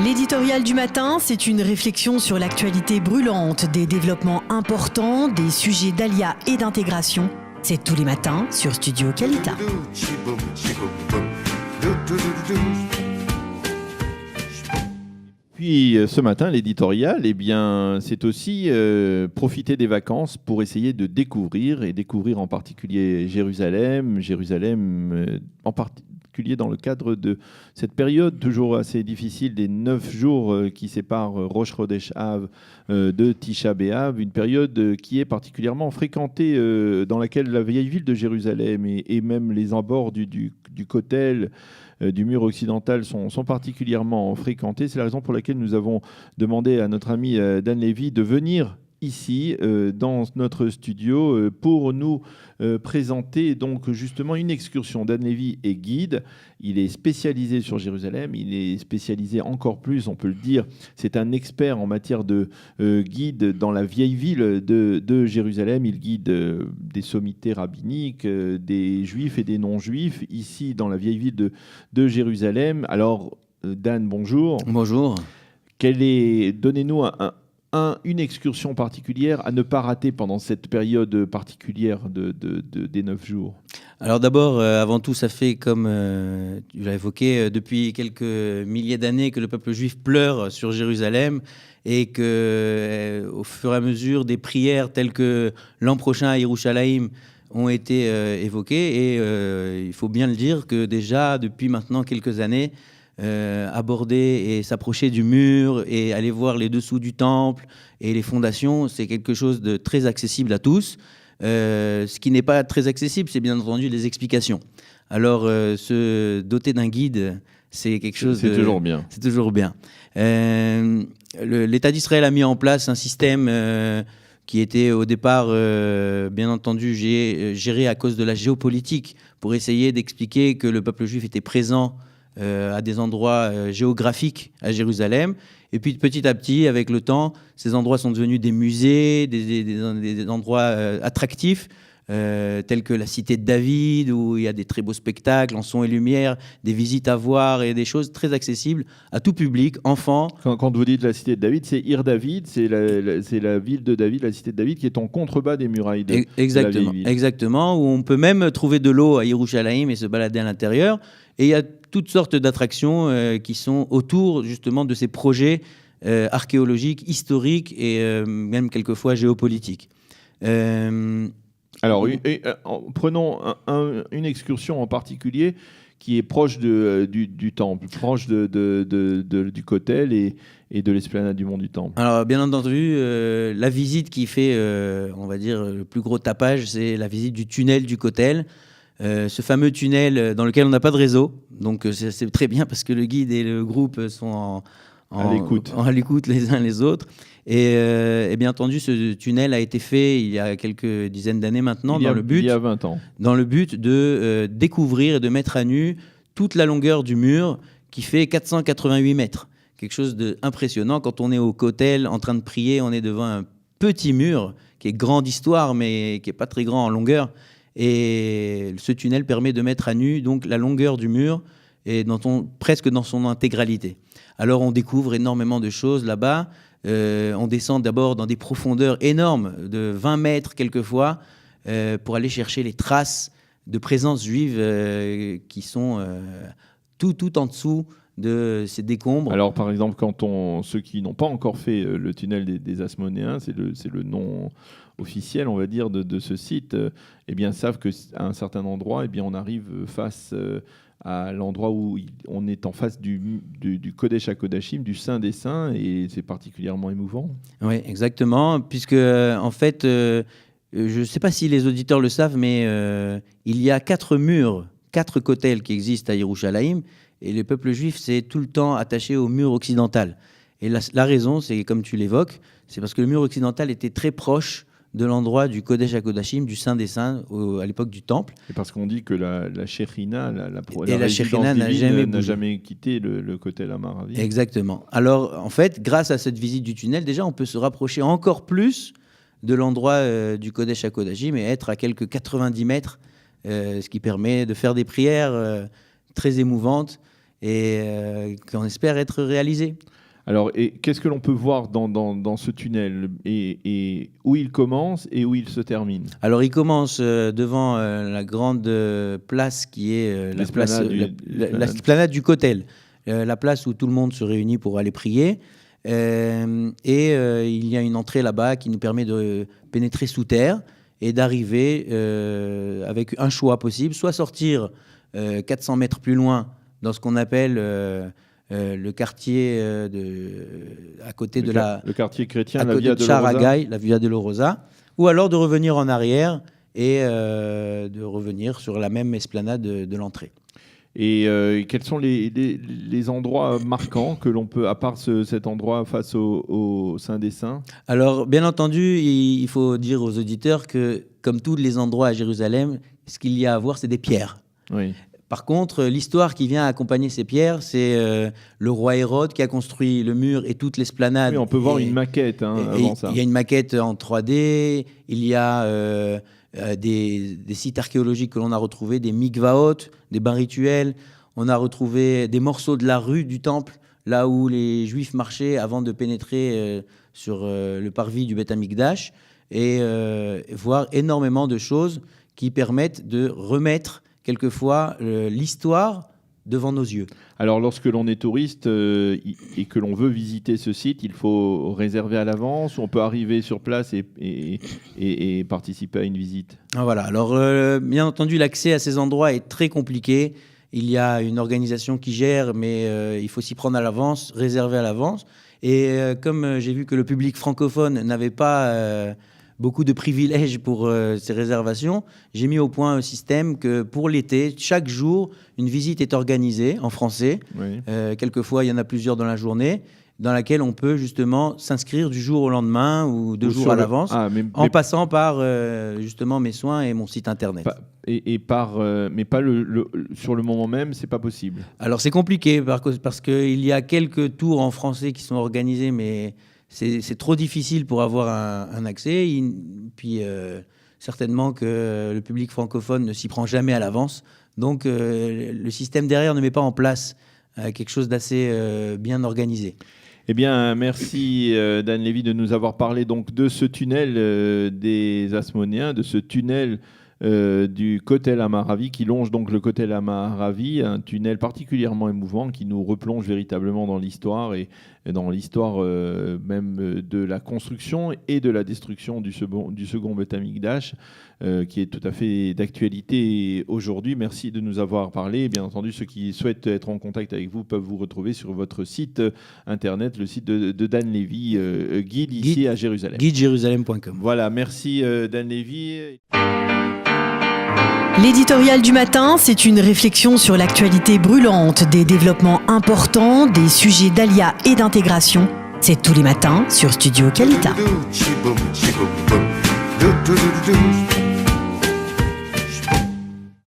L'éditorial du matin, c'est une réflexion sur l'actualité brûlante, des développements importants, des sujets d'ALIA et d'intégration. C'est tous les matins sur Studio Kalita. Puis ce matin, l'éditorial, c'est aussi profiter des vacances pour essayer de découvrir en particulier Jérusalem en particulier dans le cadre de cette période toujours assez difficile des 9 jours qui séparent Rosh Chodesh Av de Tisha B'Av, une période qui est particulièrement fréquentée dans laquelle la vieille ville de Jérusalem et même les abords du Kotel, du mur occidental sont particulièrement fréquentés. C'est la raison pour laquelle nous avons demandé à notre ami Dan Lévy de venir ici dans notre studio pour nous présenter donc justement une excursion. Dan Lévy est guide, il est spécialisé sur Jérusalem, il est spécialisé encore plus, on peut le dire, c'est un expert en matière de guide dans la vieille ville de Jérusalem. Il guide des sommités rabbiniques, des juifs et des non-juifs ici dans la vieille ville de Jérusalem. Alors Dan, bonjour. Bonjour. Donnez-nous une excursion particulière à ne pas rater pendant cette période particulière des 9 jours. Alors d'abord, avant tout, ça fait, comme tu l'as évoqué, depuis quelques milliers d'années que le peuple juif pleure sur Jérusalem et que, au fur et à mesure, des prières telles que l'an prochain à Yerushalayim ont été évoquées. Et il faut bien le dire que déjà, depuis maintenant quelques années, aborder et s'approcher du mur et aller voir les dessous du temple et les fondations, c'est quelque chose de très accessible à tous. Ce qui n'est pas très accessible, c'est bien entendu les explications. Alors, se doter d'un guide, c'est quelque chose c'est toujours bien. C'est toujours bien. L'État d'Israël a mis en place un système qui était au départ, bien entendu, géré à cause de la géopolitique pour essayer d'expliquer que le peuple juif était présent à des endroits géographiques à Jérusalem. Et puis petit à petit, avec le temps, ces endroits sont devenus des musées, des endroits attractifs, tels que la cité de David, où il y a des très beaux spectacles en son et lumière, des visites à voir et des choses très accessibles à tout public, enfants. Quand vous dites la cité de David, c'est Ir David, c'est la ville de David, la cité de David, qui est en contrebas des murailles de la vieille ville. Exactement, où on peut même trouver de l'eau à Yerushalayim et se balader à l'intérieur. Et il y a toutes sortes d'attractions qui sont autour justement de ces projets archéologiques, historiques et même quelquefois géopolitiques. Alors, prenons une excursion en particulier qui est proche du temple, proche du Kotel et de l'esplanade du Mont du Temple. Alors, bien entendu, la visite qui fait, on va dire, le plus gros tapage, c'est la visite du tunnel du Kotel. Ce fameux tunnel dans lequel on n'a pas de réseau, donc c'est très bien parce que le guide et le groupe sont à l'écoute les uns les autres. Et bien entendu, ce tunnel a été fait il y a quelques dizaines d'années maintenant, il y a 20 ans, dans le but de découvrir et de mettre à nu toute la longueur du mur qui fait 488 mètres. Quelque chose d'impressionnant. Quand on est au Kotel en train de prier, on est devant un petit mur qui est grand d'histoire mais qui n'est pas très grand en longueur. Et ce tunnel permet de mettre à nu donc la longueur du mur et presque dans son intégralité. Alors on découvre énormément de choses là-bas. On descend d'abord dans des profondeurs énormes de 20 mètres quelquefois pour aller chercher les traces de présence juive qui sont tout en dessous de ces décombres. Alors par exemple, ceux qui n'ont pas encore fait le tunnel des Asmonéens, c'est le nom officiel, on va dire, de ce site, savent qu'à un certain endroit, on arrive face à l'endroit où on est en face du Kodesh HaKodashim, du Saint des Saints, et c'est particulièrement émouvant. Oui, exactement, puisque en fait, je ne sais pas si les auditeurs le savent, mais il y a 4 murs, 4 kotels qui existent à Yerushalayim, et le peuple juif s'est tout le temps attaché au mur occidental. Et la raison, c'est comme tu l'évoques, c'est parce que le mur occidental était très proche de l'endroit du Kodesh HaKodashim, du Saint des Saints, à l'époque du Temple. Et parce qu'on dit que la Shekhinah, la Shekhinah n'a jamais quitté le Kotel Amaravi. Exactement. Alors, en fait, grâce à cette visite du tunnel, déjà, on peut se rapprocher encore plus de l'endroit du Kodesh HaKodashim et être à quelques 90 mètres, ce qui permet de faire des prières très émouvantes et qu'on espère être réalisé. Alors, et qu'est-ce que l'on peut voir dans ce tunnel et où il commence et où il se termine? Alors, il commence devant la grande place qui est l'esplanade du Cotel, la place où tout le monde se réunit pour aller prier. Il y a une entrée là-bas qui nous permet de pénétrer sous terre et d'arriver avec un choix possible, soit sortir 400 mètres plus loin dans ce qu'on appelle le quartier à côté de le quartier chrétien, à la côté Via de de Lorosa. Charagaï, la Via de Lorosa, ou alors de revenir en arrière et de revenir sur la même esplanade de l'entrée. Et quels sont les endroits marquants que l'on peut, à part cet endroit face au Saint des Saints? Alors, bien entendu, il faut dire aux auditeurs que, comme tous les endroits à Jérusalem, ce qu'il y a à voir, c'est des pierres. Oui. Par contre, l'histoire qui vient accompagner ces pierres, c'est le roi Hérode qui a construit le mur et toute l'esplanade. Oui, on peut voir une maquette avant ça. Il y a une maquette en 3D, il y a des sites archéologiques que l'on a retrouvés, des mikvaot, des bains rituels. On a retrouvé des morceaux de la rue du temple, là où les Juifs marchaient avant de pénétrer sur le parvis du Beth Amikdash, et voir énormément de choses qui permettent de remettre quelquefois l'histoire devant nos yeux. Alors, lorsque l'on est touriste et que l'on veut visiter ce site, il faut réserver à l'avance ou on peut arriver sur place et participer à une visite? Voilà. Alors, bien entendu, l'accès à ces endroits est très compliqué. Il y a une organisation qui gère, mais il faut s'y prendre à l'avance, réserver à l'avance. Et comme j'ai vu que le public francophone n'avait pas beaucoup de privilèges pour ces réservations, j'ai mis au point un système que pour l'été, chaque jour, une visite est organisée en français. Oui. Quelquefois, il y en a plusieurs dans la journée, dans laquelle on peut justement s'inscrire du jour au lendemain ou 2 jours à l'avance, en passant par justement mes soins et mon site internet. Mais pas sur le moment même, c'est pas possible. Alors c'est compliqué parce qu'il y a quelques tours en français qui sont organisés, mais c'est trop difficile pour avoir un accès. Puis certainement que le public francophone ne s'y prend jamais à l'avance. Donc le système derrière ne met pas en place quelque chose d'assez bien organisé. Eh bien, merci Dan Lévy de nous avoir parlé donc de ce tunnel des Hasmonéens, de ce tunnel du Kotel Amaravi qui longe donc le Kotel Amaravi, un tunnel particulièrement émouvant qui nous replonge véritablement dans l'histoire et dans l'histoire même de la construction et de la destruction du second Beth Amikdash, qui est tout à fait d'actualité aujourd'hui. Merci de nous avoir parlé. Et bien entendu, ceux qui souhaitent être en contact avec vous peuvent vous retrouver sur votre site internet, le site de Dan Lévy, guide ici à Jérusalem. Guidejerusalem.com. Voilà, merci Dan Lévy. L'éditorial du matin, c'est une réflexion sur l'actualité brûlante, des développements importants, des sujets d'ALIA et d'intégration. C'est tous les matins sur Studio Kalita.